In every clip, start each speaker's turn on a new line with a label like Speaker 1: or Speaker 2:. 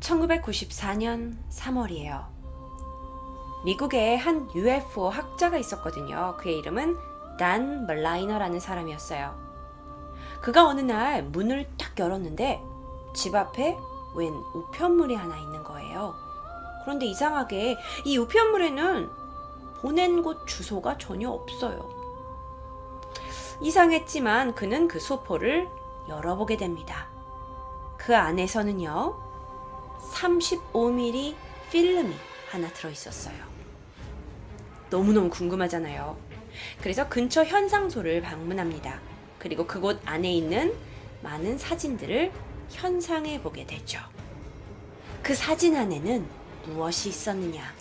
Speaker 1: 1994년 3월이에요. 미국에 한 UFO 학자가 있었거든요. 그의 이름은 단 멀라이너라는 사람이었어요. 그가 어느 날 문을 딱 열었는데 집 앞에 웬 우편물이 하나 있는 거예요. 그런데 이상하게 이 우편물에는 보낸 곳 주소가 전혀 없어요. 이상했지만 그는 그 수포를 열어보게 됩니다. 그 안에서는요, 35mm 필름이 하나 들어있었어요. 너무너무 궁금하잖아요. 그래서 근처 현상소를 방문합니다. 그리고 그곳 안에 있는 많은 사진들을 현상해 보게 되죠. 그 사진 안에는 무엇이 있었느냐?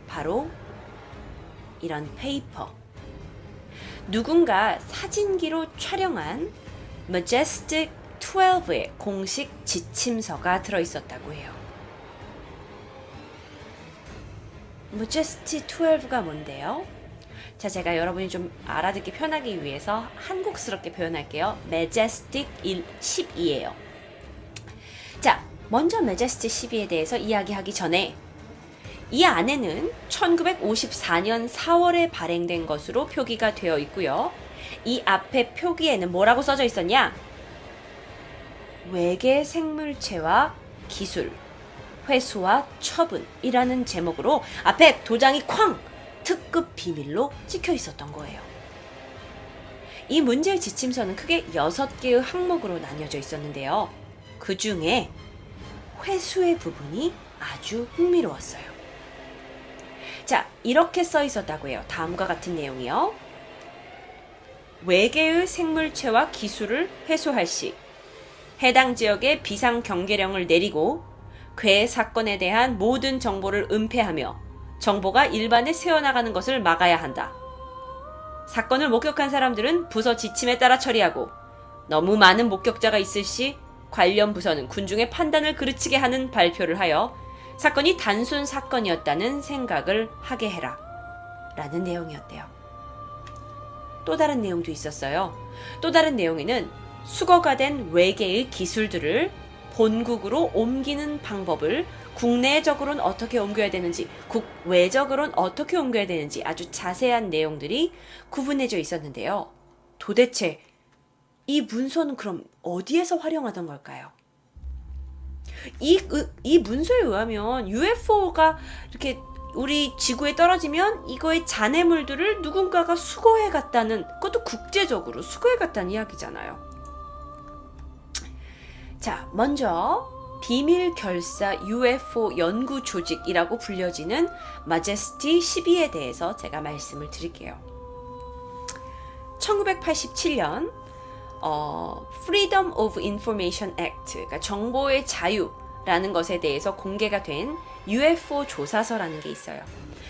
Speaker 1: 바로 이런 페이퍼. 누군가 사진기로 촬영한 Majestic 12의 공식 지침서가 들어있었다고 해요. Majestic 12가 뭔데요? 자, 제가 여러분이 좀 알아듣기 편하기 위해서 한국스럽게 표현할게요. Majestic 12예요. 자, 먼저 Majestic 12에 대해서 이야기하기 전에 이 안에는 1954년 4월에 발행된 것으로 표기가 되어 있고요. 이 앞에 표기에는 뭐라고 써져 있었냐? 외계 생물체와 기술, 회수와 처분이라는 제목으로 앞에 도장이 쾅! 특급 비밀로 찍혀 있었던 거예요. 이 문제의 지침서는 크게 6개의 항목으로 나뉘어져 있었는데요. 그 중에 회수의 부분이 아주 흥미로웠어요. 자, 이렇게 써 있었다고 해요. 다음과 같은 내용이요. 외계의 생물체와 기술을 회수할 시 해당 지역에 비상 경계령을 내리고 괴 사건에 대한 모든 정보를 은폐하며 정보가 일반에 새어나가는 것을 막아야 한다. 사건을 목격한 사람들은 부서 지침에 따라 처리하고 너무 많은 목격자가 있을 시 관련 부서는 군중의 판단을 그르치게 하는 발표를 하여 사건이 단순 사건이었다는 생각을 하게 해라. 라는 내용이었대요. 또 다른 내용도 있었어요. 또 다른 내용에는 수거가 된 외계의 기술들을 본국으로 옮기는 방법을 국내적으로는 어떻게 옮겨야 되는지, 국외적으로는 어떻게 옮겨야 되는지 아주 자세한 내용들이 구분해져 있었는데요. 도대체 이 문서는 그럼 어디에서 활용하던 걸까요? 이 문서에 의하면 UFO가 이렇게 우리 지구에 떨어지면 이거의 잔해물들을 누군가가 수거해 갔다는, 그것도 국제적으로 수거해 갔다는 이야기잖아요. 자, 먼저 비밀 결사 UFO 연구 조직이라고 불려지는 마제스티 12에 대해서 제가 말씀을 드릴게요. 1987년 Freedom of Information Act, 그러니까 정보의 자유라는 것에 대해서 공개가 된 UFO 조사서라는 게 있어요.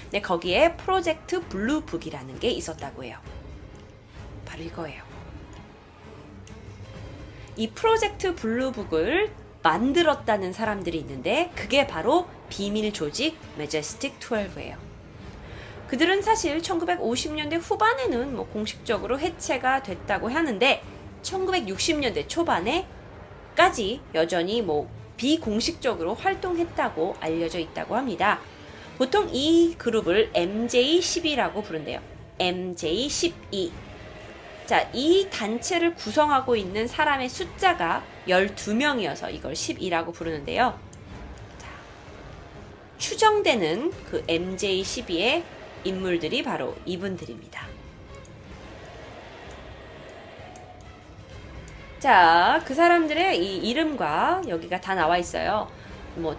Speaker 1: 근데 거기에 프로젝트 블루북이라는 게 있었다고 해요. 바로 이거예요. 이 프로젝트 블루북을 만들었다는 사람들이 있는데 그게 바로 비밀 조직 Majestic 12예요. 그들은 사실 1950년대 후반에는 공식적으로 해체가 됐다고 하는데 1960년대 초반에까지 여전히 비공식적으로 활동했다고 알려져 있다고 합니다. 보통 이 그룹을 MJ12라고 부른대요. MJ12. 자, 이 단체를 구성하고 있는 사람의 숫자가 12명이어서 이걸 12라고 부르는데요. 자, 추정되는 그 MJ12의 인물들이 바로 이분들입니다. 자, 그 사람들의 이 이름과 여기가 다 나와 있어요.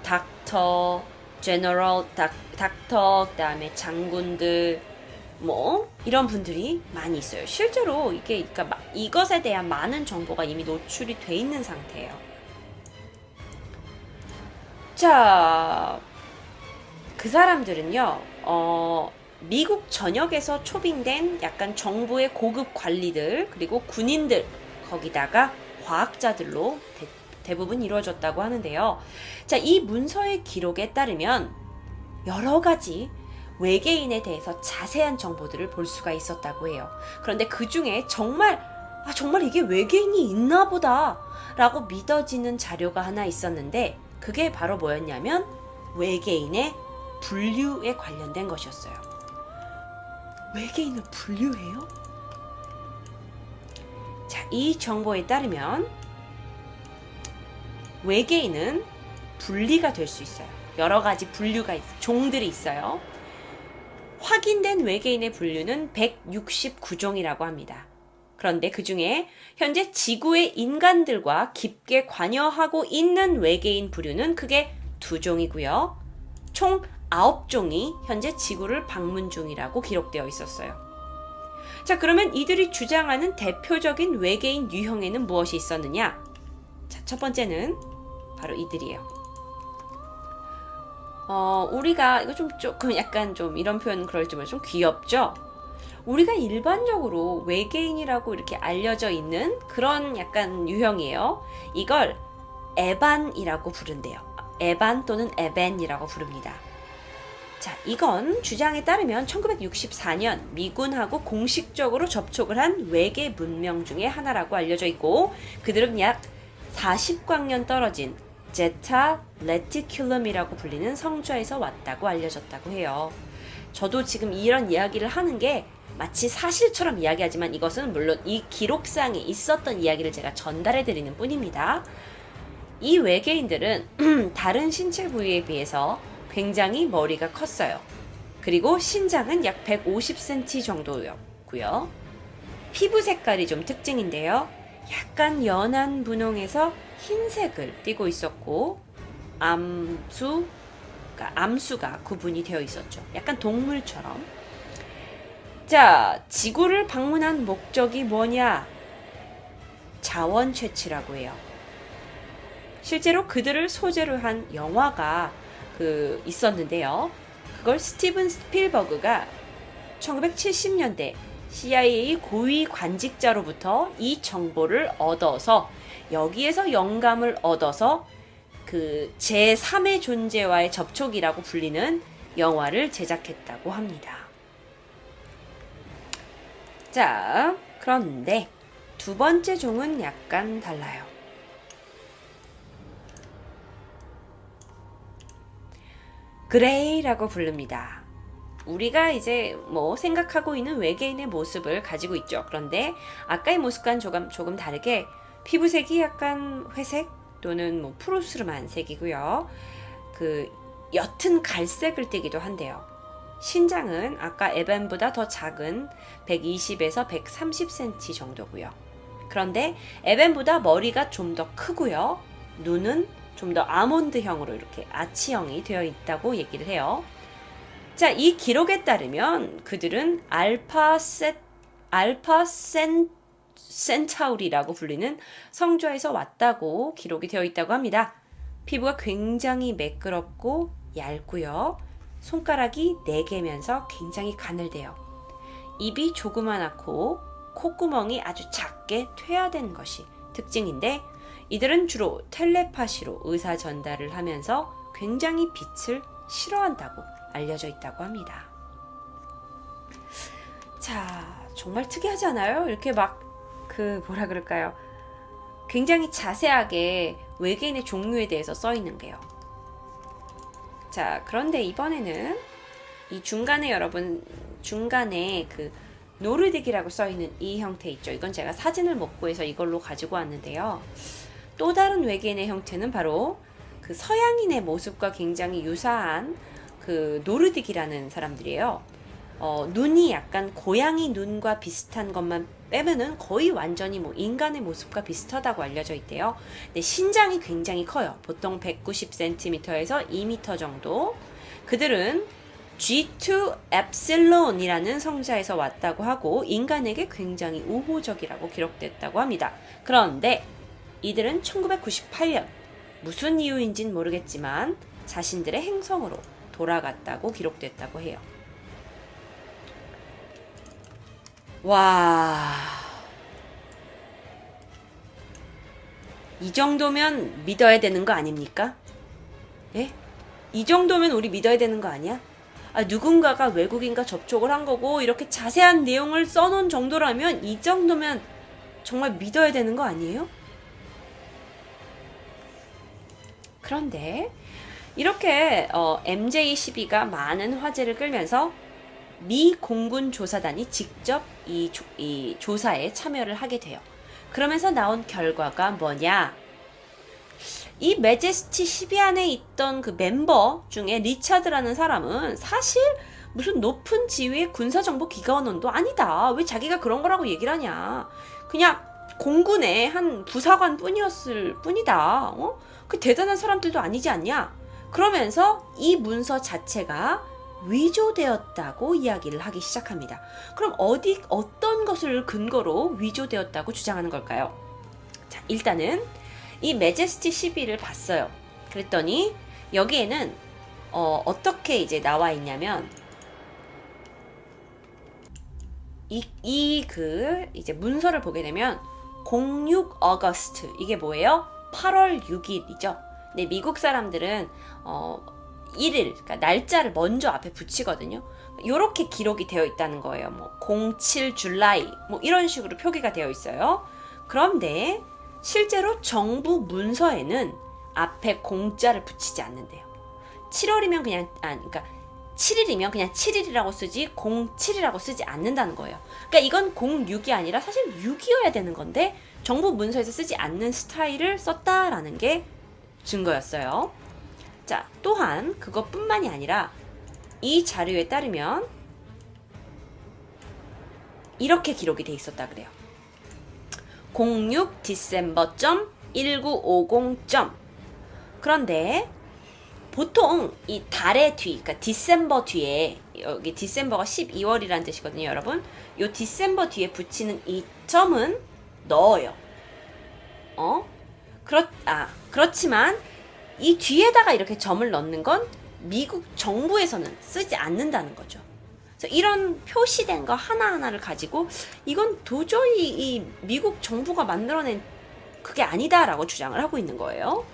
Speaker 1: 닥터, 제너럴, 닥터, 그 다음에 장군들, 이런 분들이 많이 있어요. 실제로 그러니까 이것에 대한 많은 정보가 이미 노출이 돼 있는 상태예요. 자, 그 사람들은요, 미국 전역에서 초빙된 약간 정부의 고급 관리들, 그리고 군인들, 거기다가 과학자들로 대부분 이루어졌다고 하는데요. 자, 이 문서의 기록에 따르면 여러 가지 외계인에 대해서 자세한 정보들을 볼 수가 있었다고 해요. 그런데 그 중에 정말 이게 외계인이 있나 보다 라고 믿어지는 자료가 하나 있었는데 그게 바로 뭐였냐면 외계인의 분류에 관련된 것이었어요. 외계인을 분류해요? 자, 이 정보에 따르면 외계인은 분리가 될 수 있어요. 여러 가지 분류가 종들이 있어요. 확인된 외계인의 분류는 169종이라고 합니다. 그런데 그 중에 현재 지구의 인간들과 깊게 관여하고 있는 외계인 부류는 크게 2종이고요. 총 9종이 현재 지구를 방문 중이라고 기록되어 있었어요. 자, 그러면 이들이 주장하는 대표적인 외계인 유형에는 무엇이 있었느냐? 자, 첫 번째는 바로 이들이에요. 우리가 이거 조금 약간 좀 이런 표현은 그럴지만 좀 귀엽죠? 우리가 일반적으로 외계인이라고 이렇게 알려져 있는 그런 약간 유형이에요. 이걸 에반이라고 부른대요. 에반 또는 에벤이라고 부릅니다. 자, 이건 주장에 따르면 1964년 미군하고 공식적으로 접촉을 한 외계 문명 중에 하나라고 알려져 있고, 그들은 약 40광년 떨어진 제타 레티큘럼이라고 불리는 성좌에서 왔다고 알려졌다고 해요. 저도 지금 이런 이야기를 하는 게 마치 사실처럼 이야기하지만 이것은 물론 이 기록상에 있었던 이야기를 제가 전달해 드리는 뿐입니다. 이 외계인들은 다른 신체 부위에 비해서 굉장히 머리가 컸어요. 그리고 신장은 약 150cm 정도였고요. 피부 색깔이 좀 특징인데요. 약간 연한 분홍에서 흰색을 띠고 있었고, 암수가 구분이 되어 있었죠. 약간 동물처럼. 자, 지구를 방문한 목적이 뭐냐? 자원 채취라고 해요. 실제로 그들을 소재로 한 영화가 있었는데요. 그걸 스티븐 스필버그가 1970년대 CIA 고위 관직자로부터 이 정보를 얻어서 여기에서 영감을 얻어서 그 제3의 존재와의 접촉이라고 불리는 영화를 제작했다고 합니다. 자, 그런데 두 번째 종은 약간 달라요. 그레이라고 부릅니다. 우리가 이제 생각하고 있는 외계인의 모습을 가지고 있죠. 그런데 아까의 모습과는 조금 다르게 피부색이 약간 회색 또는 푸르스름한 색이고요. 옅은 갈색을 띠기도 한대요. 신장은 아까 에벤보다 더 작은 120에서 130cm 정도고요. 그런데 에벤보다 머리가 좀 더 크고요. 눈은 좀 더 아몬드형으로 이렇게 아치형이 되어 있다고 얘기를 해요. 자, 이 기록에 따르면 그들은 알파 센타우리라고 불리는 성좌에서 왔다고 기록이 되어 있다고 합니다. 피부가 굉장히 매끄럽고 얇고요. 손가락이 4개면서 굉장히 가늘대요. 입이 조그만하고 콧구멍이 아주 작게 퇴화된 것이 특징인데, 이들은 주로 텔레파시로 의사 전달을 하면서 굉장히 빛을 싫어한다고 알려져 있다고 합니다. 자, 정말 특이하지 않아요? 이렇게 뭐라 그럴까요? 굉장히 자세하게 외계인의 종류에 대해서 써 있는 게요. 자, 그런데 이번에는 이 중간에 노르딕이라고 써 있는 이 형태 있죠. 이건 제가 사진을 못 구해서 이걸로 가지고 왔는데요. 또 다른 외계인의 형태는 바로 서양인의 모습과 굉장히 유사한 노르딕이라는 사람들이에요. 눈이 약간 고양이 눈과 비슷한 것만 빼면은 거의 완전히 인간의 모습과 비슷하다고 알려져 있대요. 근데 신장이 굉장히 커요. 보통 190cm에서 2m 정도. 그들은 G2 엡실론이라는 성자에서 왔다고 하고 인간에게 굉장히 우호적이라고 기록됐다고 합니다. 그런데 이들은 1998년 무슨 이유인지는 모르겠지만 자신들의 행성으로 돌아갔다고 기록됐다고 해요. 와, 이 정도면 믿어야 되는 거 아닙니까? 예? 이 정도면 우리 믿어야 되는 거 아니야? 누군가가 외국인과 접촉을 한 거고 이렇게 자세한 내용을 써놓은 정도라면 이 정도면 정말 믿어야 되는 거 아니에요? 그런데 이렇게 MJ12가 많은 화제를 끌면서 미 공군 조사단이 직접 이 조사에 참여를 하게 돼요. 그러면서 나온 결과가 뭐냐? 이 매제스티 12 안에 있던 그 멤버 중에 리차드라는 사람은 사실 무슨 높은 지위의 군사정보 기관원도 아니다. 왜 자기가 그런 거라고 얘기를 하냐. 그냥 공군의 한 부사관 뿐이었을 뿐이다. 그 대단한 사람들도 아니지 않냐. 그러면서 이 문서 자체가 위조되었다고 이야기를 하기 시작합니다. 그럼 어떤 것을 근거로 위조되었다고 주장하는 걸까요? 자, 일단은 이 매제스티 12를 봤어요. 그랬더니 여기에는 어떻게 이제 나와 있냐면 이제 문서를 보게 되면 06 어거스트 이게 뭐예요? 8월 6일이죠. 근데 미국 사람들은 1일 그러니까 날짜를 먼저 앞에 붙이거든요. 요렇게 기록이 되어 있다는 거예요. 뭐 07 줄라이 뭐 이런 식으로 표기가 되어 있어요. 그런데 실제로 정부 문서에는 앞에 공자를 붙이지 않는데요. 7월이면 그러니까 7일이면 그냥 7일이라고 쓰지 07이라고 쓰지 않는다는 거예요. 그러니까 이건 06이 아니라 사실 6이어야 되는 건데 정부 문서에서 쓰지 않는 스타일을 썼다라는 게 증거였어요. 자, 또한 그것뿐만이 아니라 이 자료에 따르면 이렇게 기록이 돼 있었다 그래요. 06 디셈버.1950. 그런데 보통 이 달의 뒤, 그러니까 디셈버 뒤에 여기 디셈버가 12월이라는 뜻이거든요, 여러분. 요 디셈버 뒤에 붙이는 이 점은 넣어요. 그렇지만 이 뒤에다가 이렇게 점을 넣는 건 미국 정부에서는 쓰지 않는다는 거죠. 그래서 이런 표시된 거 하나하나를 가지고 이건 도저히 이 미국 정부가 만들어낸 그게 아니다라고 주장을 하고 있는 거예요.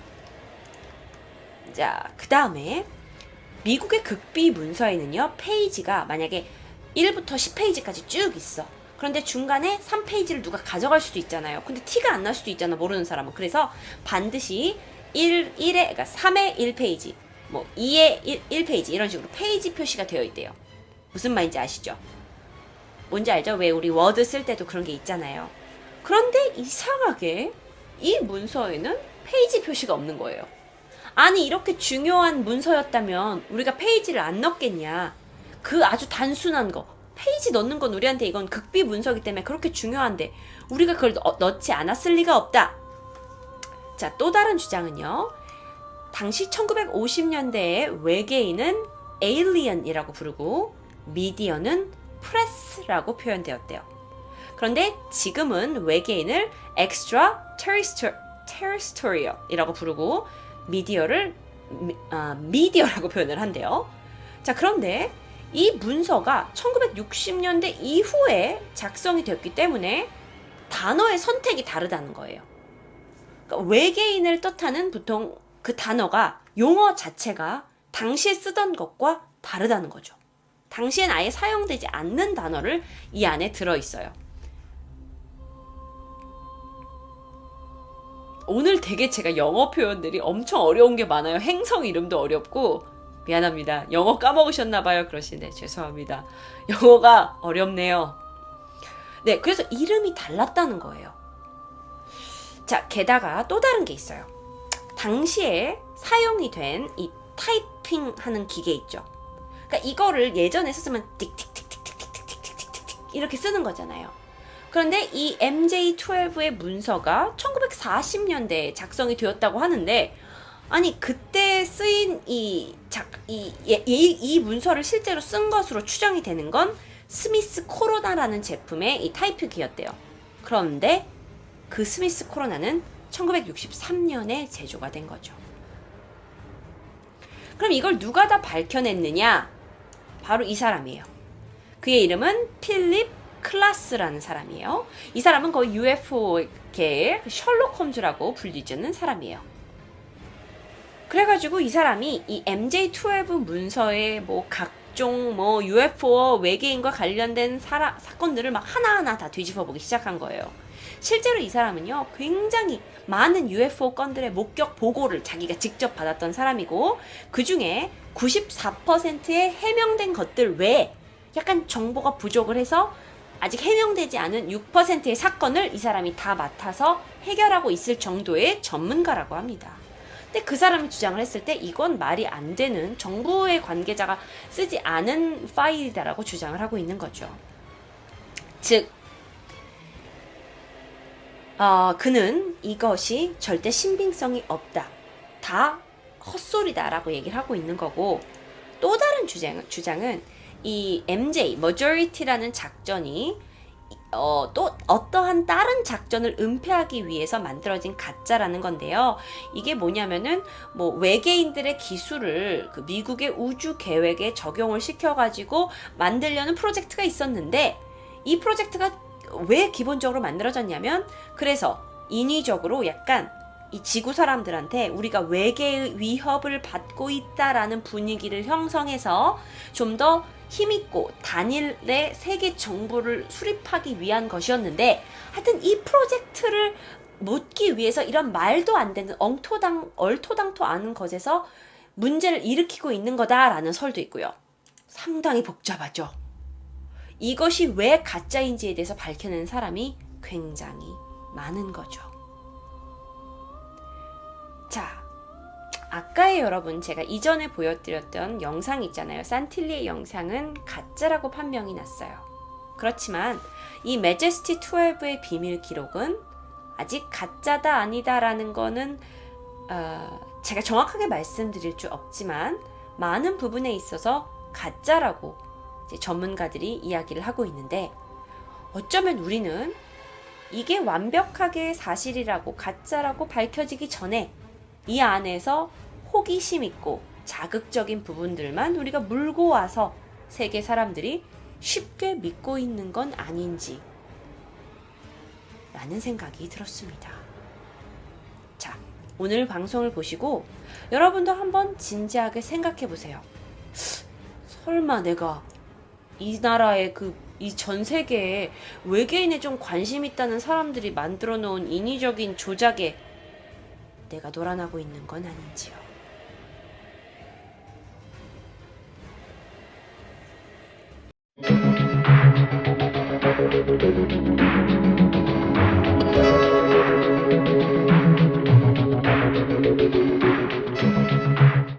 Speaker 1: 자, 그 다음에 미국의 극비 문서에는요, 페이지가 만약에 1부터 10페이지까지 쭉 있어. 그런데 중간에 3페이지를 누가 가져갈 수도 있잖아요. 근데 티가 안 날 수도 있잖아, 모르는 사람은. 그래서 반드시 3의 1페이지, 뭐 2의 1페이지 이런 식으로 페이지 표시가 되어 있대요. 무슨 말인지 아시죠? 뭔지 알죠? 왜 우리 워드 쓸 때도 그런 게 있잖아요. 그런데 이상하게 이 문서에는 페이지 표시가 없는 거예요. 아니, 이렇게 중요한 문서였다면 우리가 페이지를 안 넣겠냐. 그 아주 단순한 거 페이지 넣는 건 우리한테 이건 극비 문서이기 때문에 그렇게 중요한데 우리가 그걸 넣지 않았을 리가 없다. 자, 또 다른 주장은요, 당시 1950년대에 외계인은 alien이라고 부르고 미디어는 프레스라고 표현되었대요. 그런데 지금은 외계인을 extraterrestrial이라고 부르고 미디어를 미디어라고 표현을 한대요. 자, 그런데 이 문서가 1960년대 이후에 작성이 되었기 때문에 단어의 선택이 다르다는 거예요. 그러니까 외계인을 뜻하는 보통 그 단어가 용어 자체가 당시에 쓰던 것과 다르다는 거죠. 당시엔 아예 사용되지 않는 단어를 이 안에 들어있어요. 오늘 되게 제가 영어 표현들이 엄청 어려운 게 많아요. 행성 이름도 어렵고 미안합니다. 영어 까먹으셨나봐요. 그러시는데 죄송합니다. 영어가 어렵네요. 네, 그래서 이름이 달랐다는 거예요. 자, 게다가 또 다른 게 있어요. 당시에 사용이 된 이 타이핑 하는 기계 있죠. 그러니까 이거를 예전에 썼으면 틱틱틱틱틱틱틱틱틱틱 이렇게 쓰는 거잖아요. 그런데 이 MJ12의 문서가 1940년대에 작성이 되었다고 하는데, 아니 그때 쓰인 이 문서를 실제로 쓴 것으로 추정이 되는 건 스미스 코로나라는 제품의 이 타이프기였대요. 그런데 그 스미스 코로나는 1963년에 제조가 된 거죠. 그럼 이걸 누가 다 밝혀냈느냐? 바로 이 사람이에요. 그의 이름은 필립 클라스라는 사람이에요. 이 사람은 거의 UFO계의 셜록 홈즈라고 불리는 사람이에요. 그래가지고 이 사람이 이 MJ12 문서의 뭐 각종 뭐 UFO 외계인과 관련된 사건들을 막 하나하나 다 뒤집어 보기 시작한 거예요. 실제로 이 사람은요, 굉장히 많은 UFO 건들의 목격 보고를 자기가 직접 받았던 사람이고, 그 중에 94%의 해명된 것들 외에 약간 정보가 부족을 해서 아직 해명되지 않은 6%의 사건을 이 사람이 다 맡아서 해결하고 있을 정도의 전문가라고 합니다. 근데 그 사람이 주장을 했을 때 이건 말이 안 되는, 정부의 관계자가 쓰지 않은 파일이다라고 주장을 하고 있는 거죠. 즉, 그는 이것이 절대 신빙성이 없다, 다 헛소리다라고 얘기를 하고 있는 거고, 또 다른 주장은 이 MJ, Majority라는 작전이 또 어떠한 다른 작전을 은폐하기 위해서 만들어진 가짜라는 건데요. 이게 뭐냐면은 뭐 외계인들의 기술을 그 미국의 우주 계획에 적용을 시켜가지고 만들려는 프로젝트가 있었는데, 이 프로젝트가 왜 기본적으로 만들어졌냐면, 그래서 인위적으로 약간 이 지구 사람들한테 우리가 외계의 위협을 받고 있다라는 분위기를 형성해서 좀 더 힘있고 단일의 세계 정보를 수립하기 위한 것이었는데, 하여튼 이 프로젝트를 묻기 위해서 이런 말도 안 되는 얼토당토 않은 것에서 문제를 일으키고 있는 거다라는 설도 있고요. 상당히 복잡하죠. 이것이 왜 가짜인지에 대해서 밝혀낸 사람이 굉장히 많은 거죠. 자, 아까의 여러분, 제가 이전에 보여드렸던 영상 있잖아요. 산틸리의 영상은 가짜라고 판명이 났어요. 그렇지만 이 매제스티 12의 비밀 기록은 아직 가짜다 아니다라는 거는 제가 정확하게 말씀드릴 수 없지만 많은 부분에 있어서 가짜라고 이제 전문가들이 이야기를 하고 있는데, 어쩌면 우리는 이게 완벽하게 사실이라고 가짜라고 밝혀지기 전에 이 안에서 호기심 있고 자극적인 부분들만 우리가 물고 와서 세계 사람들이 쉽게 믿고 있는 건 아닌지 라는 생각이 들었습니다. 자, 오늘 방송을 보시고 여러분도 한번 진지하게 생각해 보세요. 설마 내가 이 나라의 이 전 세계에 외계인에 좀 관심 있다는 사람들이 만들어 놓은 인위적인 조작에 내가 놀아나고 있는 건 아닌지요.